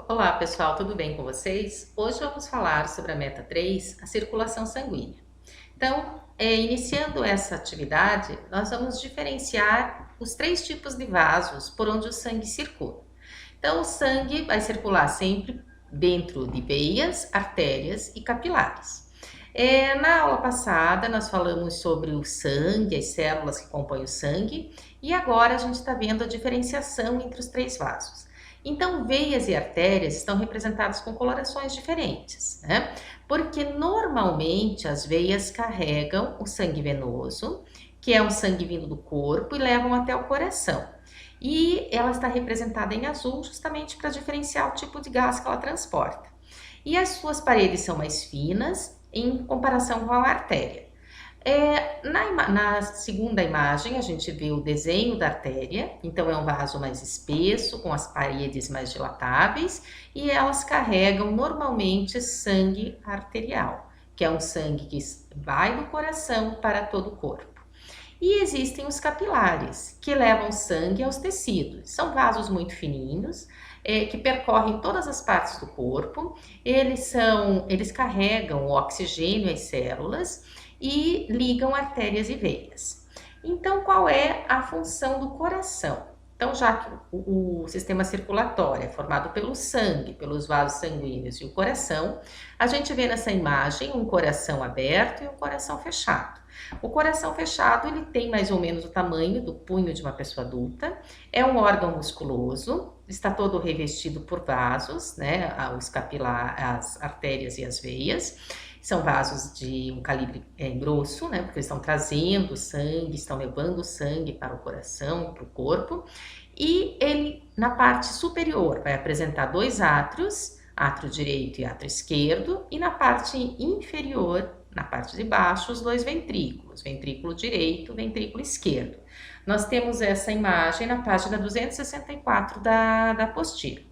Olá pessoal, tudo bem com vocês? Hoje vamos falar sobre a meta 3, a circulação sanguínea. Então, iniciando essa atividade, nós vamos diferenciar os três tipos de vasos por onde o sangue circula. Então, o sangue vai circular sempre dentro de veias, artérias e capilares. Na aula passada, nós falamos sobre o sangue, as células que compõem o sangue, e agora a gente está vendo a diferenciação entre os três vasos. Então, veias e artérias estão representadas com colorações diferentes, né? Porque normalmente as veias carregam o sangue venoso, que é um sangue vindo do corpo, e levam até o coração. E ela está representada em azul justamente para diferenciar o tipo de gás que ela transporta. E as suas paredes são mais finas em comparação com a artéria. Na segunda imagem, a gente vê o desenho da artéria, então é um vaso mais espesso, com as paredes mais dilatáveis, e elas carregam normalmente sangue arterial, que é um sangue que vai do coração para todo o corpo. E existem os capilares, que levam sangue aos tecidos. São vasos muito fininhos, que percorrem todas as partes do corpo. Eles carregam o oxigênio às células e ligam artérias e veias. Então, qual é a função do coração? Então, já que o sistema circulatório é formado pelo sangue, pelos vasos sanguíneos e o coração, a gente vê nessa imagem um coração aberto e um coração fechado. O coração fechado, ele tem mais ou menos o tamanho do punho de uma pessoa adulta, é um órgão musculoso, está todo revestido por vasos, né, os capilares, as artérias e as veias. São vasos de um calibre grosso, né, porque estão trazendo sangue, estão levando sangue para o coração, para o corpo. E ele, na parte superior, vai apresentar dois átrios, átrio direito e átrio esquerdo, e na parte inferior, na parte de baixo, os dois ventrículos, ventrículo direito, ventrículo esquerdo. Nós temos essa imagem na página 264 da apostila.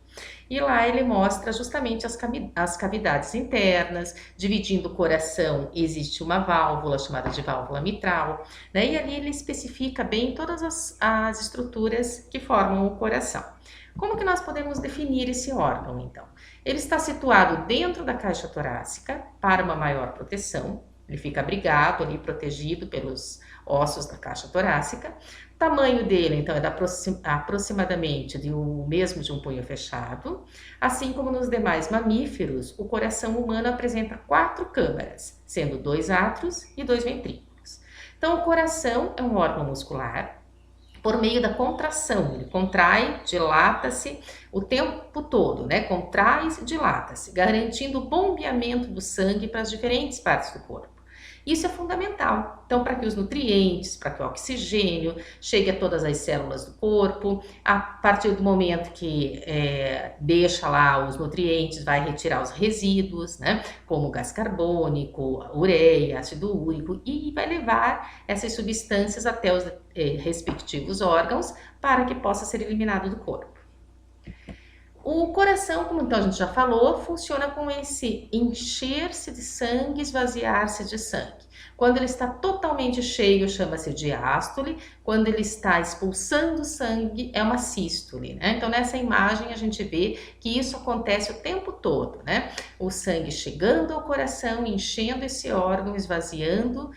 E lá ele mostra justamente as cavidades internas, dividindo o coração, existe uma válvula chamada de válvula mitral, né? E ali ele especifica bem todas as estruturas que formam o coração. Como que nós podemos definir esse órgão, então? Ele está situado dentro da caixa torácica para uma maior proteção, ele fica abrigado ali, protegido pelos ossos da caixa torácica. O tamanho dele, então, é aproximadamente o mesmo de um punho fechado. Assim como nos demais mamíferos, o coração humano apresenta 4 câmaras, sendo 2 átrios e 2 ventrículos. Então, o coração é um órgão muscular. Por meio da contração, ele contrai, dilata-se o tempo todo, né? Contrai e dilata-se, garantindo o bombeamento do sangue para as diferentes partes do corpo. Isso é fundamental, então, para que os nutrientes, para que o oxigênio chegue a todas as células do corpo. A partir do momento que deixa lá os nutrientes, vai retirar os resíduos, né, como gás carbônico, ureia, ácido úrico, e vai levar essas substâncias até os respectivos órgãos para que possa ser eliminado do corpo. O coração, como então a gente já falou, funciona com esse encher-se de sangue, esvaziar-se de sangue. Quando ele está totalmente cheio, chama-se diástole. Quando ele está expulsando sangue, é uma sístole, né? Então, nessa imagem, a gente vê que isso acontece o tempo todo, né? O sangue chegando ao coração, enchendo esse órgão, esvaziando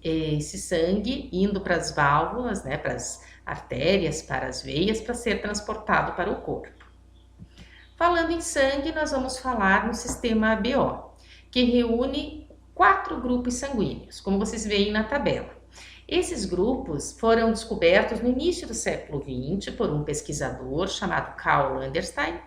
esse sangue, indo para as válvulas, né? Para as artérias, para as veias, para ser transportado para o corpo. Falando em sangue, nós vamos falar no sistema ABO, que reúne 4 grupos sanguíneos, como vocês veem na tabela. Esses grupos foram descobertos no início do século XX por um pesquisador chamado Carl Landerstein,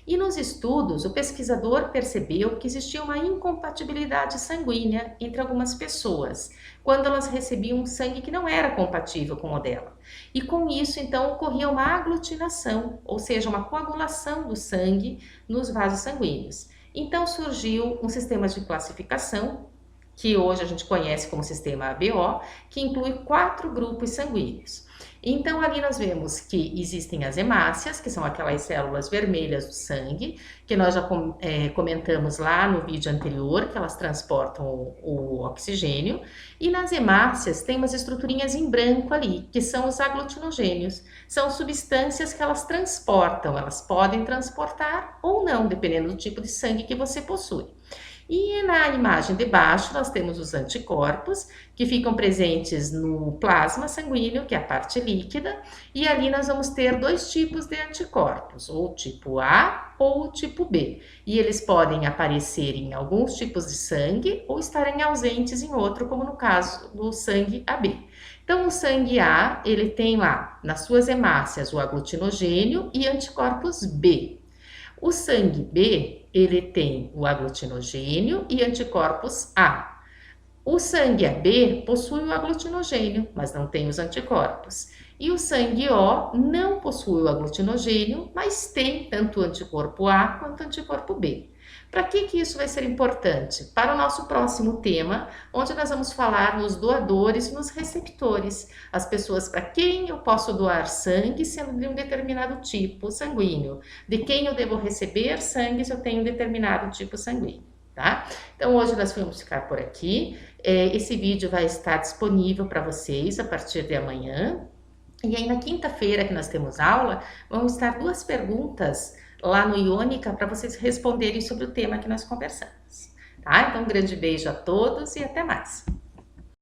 e nos estudos o pesquisador percebeu que existia uma incompatibilidade sanguínea entre algumas pessoas, quando elas recebiam um sangue que não era compatível com o dela. E com isso, então, ocorria uma aglutinação, ou seja, uma coagulação do sangue nos vasos sanguíneos. Então surgiu um sistema de classificação que hoje a gente conhece como sistema ABO, que inclui 4 grupos sanguíneos. Então, ali nós vemos que existem as hemácias, que são aquelas células vermelhas do sangue, que nós já comentamos lá no vídeo anterior, que elas transportam o oxigênio. E nas hemácias tem umas estruturinhas em branco ali, que são os aglutinogênios. São substâncias que elas transportam, elas podem transportar ou não, dependendo do tipo de sangue que você possui. E na imagem de baixo nós temos os anticorpos, que ficam presentes no plasma sanguíneo, que é a parte líquida, e ali nós vamos ter 2 tipos de anticorpos, ou o tipo A ou o tipo B. E eles podem aparecer em alguns tipos de sangue ou estarem ausentes em outro, como no caso do sangue AB. Então, o sangue A, ele tem lá, nas suas hemácias, o aglutinogênio e anticorpos B. O sangue B, ele tem o aglutinogênio e anticorpos A. O sangue AB possui o aglutinogênio, mas não tem os anticorpos. E o sangue O não possui o aglutinogênio, mas tem tanto o anticorpo A quanto o anticorpo B. Para que isso vai ser importante? Para o nosso próximo tema, onde nós vamos falar nos doadores e nos receptores, as pessoas para quem eu posso doar sangue sendo de um determinado tipo sanguíneo, de quem eu devo receber sangue se eu tenho um determinado tipo sanguíneo. Tá? Então hoje nós vamos ficar por aqui. Esse vídeo vai estar disponível para vocês a partir de amanhã. E aí na quinta-feira que nós temos aula, vão estar 2 perguntas lá no Iônica para vocês responderem sobre o tema que nós conversamos. Tá? Então um grande beijo a todos e até mais.